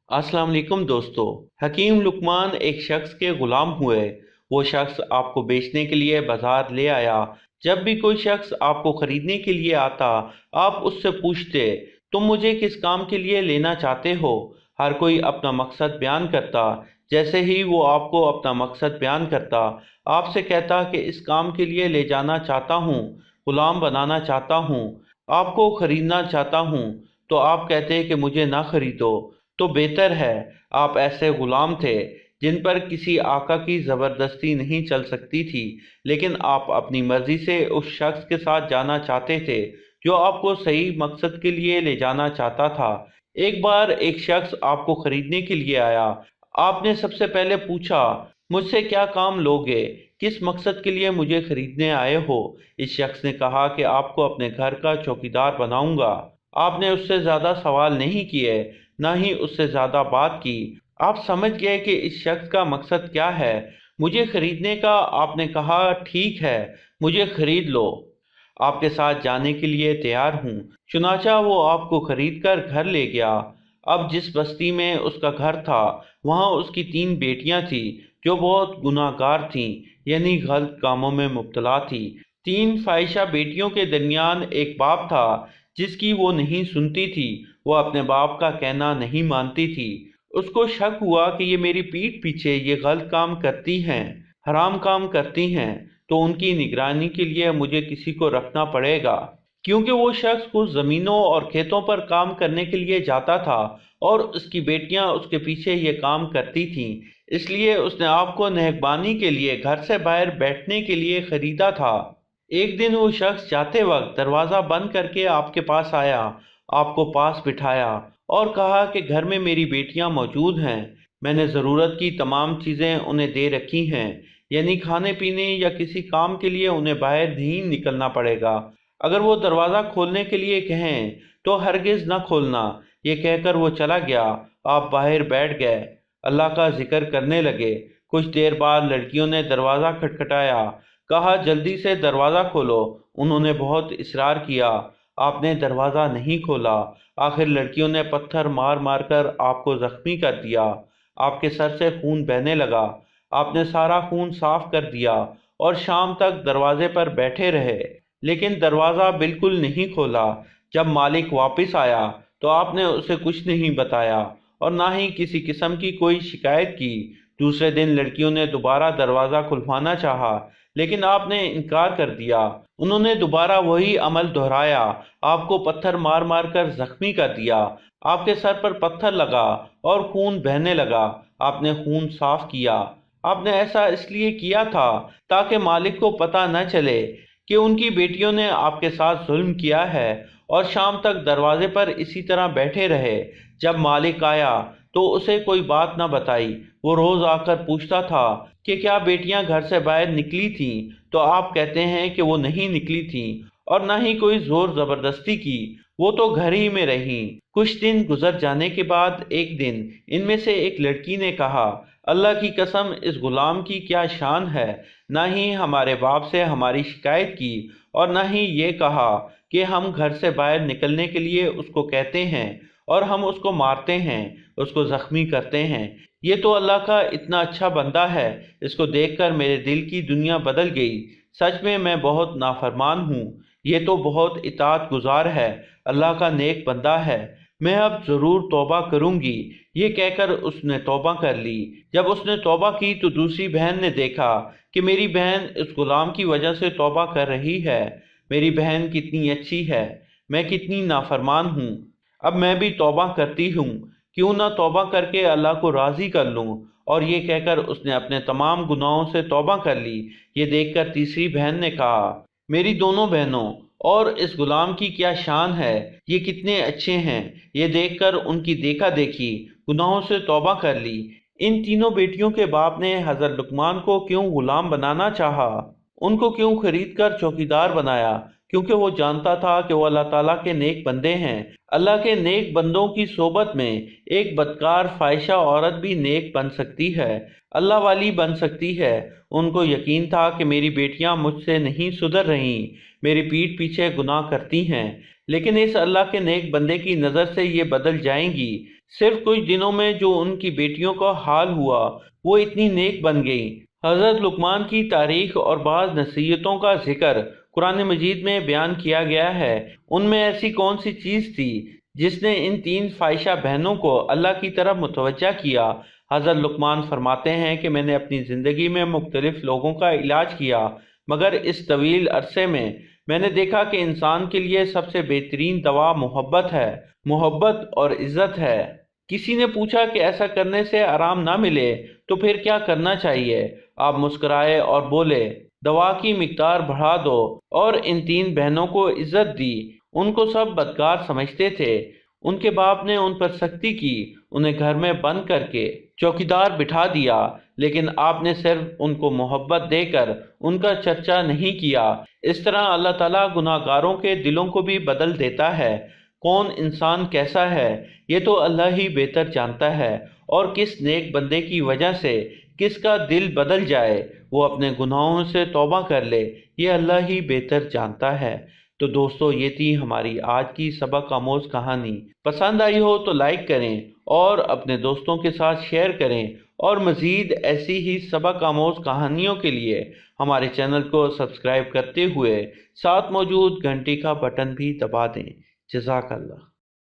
अस्सलाम वालेकुम दोस्तों। हकीम लुकमान एक शख्स के गुलाम हुए। वो शख्स आपको बेचने के लिए बाजार ले आया। जब भी कोई शख्स आपको खरीदने के लिए आता, आप उससे पूछते, तुम मुझे किस काम के लिए लेना चाहते हो। हर कोई अपना मकसद बयान करता। जैसे ही वो आपको अपना मकसद बयान करता, आपसे कहता कि इस काम के लिए ले जाना चाहता हूँ, गुलाम बनाना चाहता हूँ, आपको खरीदना चाहता हूँ। तो आप कहते कि मुझे ना खरीदो। तो बेहतर है, आप ऐसे गुलाम थे जिन पर किसी आका की ज़बरदस्ती नहीं चल सकती थी, लेकिन आप अपनी मर्जी से उस शख्स के साथ जाना चाहते थे जो आपको सही मकसद के लिए ले जाना चाहता था। एक बार एक शख्स आपको खरीदने के लिए आया। आपने सबसे पहले पूछा, मुझसे क्या काम लोगे, किस मकसद के लिए मुझे खरीदने आए हो। इस शख्स ने कहा कि आपको अपने घर का चौकीदार बनाऊंगा। आपने उससे ज़्यादा सवाल नहीं किए, ना ही उससे ज़्यादा बात की। आप समझ गए कि इस शख्स का मकसद क्या है। मुझे खरीदने का। आपने कहा, ठीक है, मुझे खरीद लो, आपके साथ जाने के लिए तैयार हूँ। चुनाचा वो आपको खरीद कर घर ले गया। अब जिस बस्ती में उसका घर था, वहाँ उसकी 3 बेटियां थीं जो बहुत गुनाहगार थीं, यानी गलत कामों में मुब्तला थी। 3 फाहिशा बेटियों के दरमियान एक बाप था जिसकी वो नहीं सुनती थी। वो अपने बाप का कहना नहीं मानती थी। उसको शक हुआ कि ये मेरी पीठ पीछे ये गलत काम करती हैं, हराम काम करती हैं, तो उनकी निगरानी के लिए मुझे किसी को रखना पड़ेगा। क्योंकि वो शख्स कुछ ज़मीनों और खेतों पर काम करने के लिए जाता था और उसकी बेटियां उसके पीछे ये काम करती थीं, इसलिए उसने आपको निगहबानी के लिए घर से बाहर बैठने के लिए खरीदा था। एक दिन वो शख्स जाते वक्त दरवाज़ा बंद करके आपके पास आया, आपको पास बिठाया और कहा कि घर में मेरी बेटियां मौजूद हैं। मैंने ज़रूरत की तमाम चीज़ें उन्हें दे रखी हैं, यानी खाने पीने या किसी काम के लिए उन्हें बाहर नहीं निकलना पड़ेगा। अगर वो दरवाज़ा खोलने के लिए कहें तो हरगिज़ न खोलना। ये कहकर वो चला गया। आप बाहर बैठ गए, अल्लाह का जिक्र करने लगे। कुछ देर बाद लड़कियों ने दरवाज़ा खटखटाया। कहा, जल्दी से दरवाज़ा खोलो। उन्होंने बहुत इसरार किया। आपने दरवाज़ा नहीं खोला। आखिर लड़कियों ने पत्थर मार मार कर आपको जख्मी कर दिया। आपके सर से खून बहने लगा। आपने सारा खून साफ कर दिया और शाम तक दरवाजे पर बैठे रहे, लेकिन दरवाज़ा बिल्कुल नहीं खोला। जब मालिक वापस आया तो आपने उसे कुछ नहीं बताया और ना ही किसी किस्म की कोई शिकायत की। दूसरे दिन लड़कियों ने दोबारा दरवाज़ा खुलवाना चाहा, लेकिन आपने इनकार कर दिया। उन्होंने दोबारा वही अमल दोहराया, आपको पत्थर मार मार कर जख्मी कर दिया। आपके सर पर पत्थर लगा और खून बहने लगा। आपने खून साफ किया। आपने ऐसा इसलिए किया था ताकि मालिक को पता न चले कि उनकी बेटियों ने आपके साथ जुल्म किया है, और शाम तक दरवाजे पर इसी तरह बैठे रहे। जब मालिक आया तो उसे कोई बात न बताई। वो रोज आकर पूछता था कि क्या बेटियां घर से बाहर निकली थीं, तो आप कहते हैं कि वो नहीं निकली थीं और न ही कोई जोर जबरदस्ती की, वो तो घर ही में रहीं। कुछ दिन गुजर जाने के बाद एक दिन इनमें से एक लड़की ने कहा, अल्लाह की कसम, इस गुलाम की क्या शान है। न ही हमारे बाप से हमारी शिकायत की और न ही ये कहा कि हम घर से बाहर निकलने के लिए उसको कहते हैं और हम उसको मारते हैं, उसको जख्मी करते हैं। ये तो अल्लाह का इतना अच्छा बंदा है, इसको देखकर मेरे दिल की दुनिया बदल गई। सच में मैं बहुत नाफरमान हूँ। ये तो बहुत इताअत गुजार है, अल्लाह का नेक बंदा है। मैं अब ज़रूर तौबा करूँगी। ये कहकर उसने तौबा कर ली। जब उसने तौबा की तो दूसरी बहन ने देखा कि मेरी बहन इस गुलाम की वजह से तौबा कर रही है। मेरी बहन कितनी अच्छी है, मैं कितनी नाफरमान हूँ। अब मैं भी तौबा करती हूँ, क्यों ना तौबा करके अल्लाह को राज़ी कर लूँ। और ये कहकर उसने अपने तमाम गुनाहों से तौबा कर ली। ये देखकर तीसरी बहन ने कहा, मेरी दोनों बहनों, और इस गुलाम की क्या शान है, ये कितने अच्छे हैं। ये देखकर उनकी देखा देखी गुनाहों से तौबा कर ली। इन तीनों बेटियों के बाप ने हज़रत लुकमान को क्यों गुलाम बनाना चाहा, उनको क्यों खरीद कर चौकीदार बनाया? क्योंकि वो जानता था कि वो अल्लाह ताला के नेक बंदे हैं। अल्लाह के नेक बंदों की सोबत में एक बदकार फाहिशा औरत भी नेक बन सकती है, अल्लाह वाली बन सकती है। उनको यकीन था कि मेरी बेटियां मुझसे नहीं सुधर रहीं, मेरी पीठ पीछे गुनाह करती हैं, लेकिन इस अल्लाह के नेक बंदे की नज़र से ये बदल जाएंगी صرف کچھ دنوں میں جو ان کی بیٹیوں کا حال ہوا وہ اتنی نیک بن گئیں۔ حضرت لقمان کی تاریخ اور بعض نصیحتوں کا ذکر قرآن مجید میں بیان کیا گیا ہے۔ ان میں ایسی کون سی چیز تھی جس نے ان 3 فاحشہ بہنوں کو اللہ کی طرف متوجہ کیا؟ حضرت لقمان فرماتے ہیں کہ میں نے اپنی زندگی میں مختلف لوگوں کا علاج کیا، مگر اس طویل عرصے میں نے دیکھا کہ انسان کے لیے سب سے بہترین دوا محبت ہے، محبت اور عزت ہے۔ کسی نے پوچھا کہ ایسا کرنے سے آرام نہ ملے تو پھر کیا کرنا چاہیے؟ آپ مسکرائے اور بولے، دوا کی مقدار بڑھا دو، اور ان 3 بہنوں کو عزت دی۔ ان کو سب بدکار سمجھتے تھے۔ ان کے باپ نے ان پر سختی کی، انہیں گھر میں بند کر کے چوکیدار بٹھا دیا، لیکن آپ نے صرف ان کو محبت دے کر ان کا چرچا نہیں کیا۔ اس طرح اللہ تعالیٰ گناہ گاروں کے دلوں کو بھی بدل دیتا ہے۔ کون انسان کیسا ہے یہ تو اللہ ہی بہتر جانتا ہے، اور کس نیک بندے کی وجہ سے کس کا دل بدل جائے، وہ اپنے گناہوں سے توبہ کر لے، یہ اللہ ہی بہتر جانتا ہے۔ تو دوستو، یہ تھی ہماری آج کی سبق آموز کہانی۔ پسند آئی ہو تو لائک کریں اور اپنے دوستوں کے ساتھ شیئر کریں، اور مزید ایسی ہی سبق آموز کہانیوں کے لیے ہمارے چینل کو سبسکرائب کرتے ہوئے ساتھ موجود گھنٹی کا بٹن بھی دبا دیں۔ جزاک اللہ۔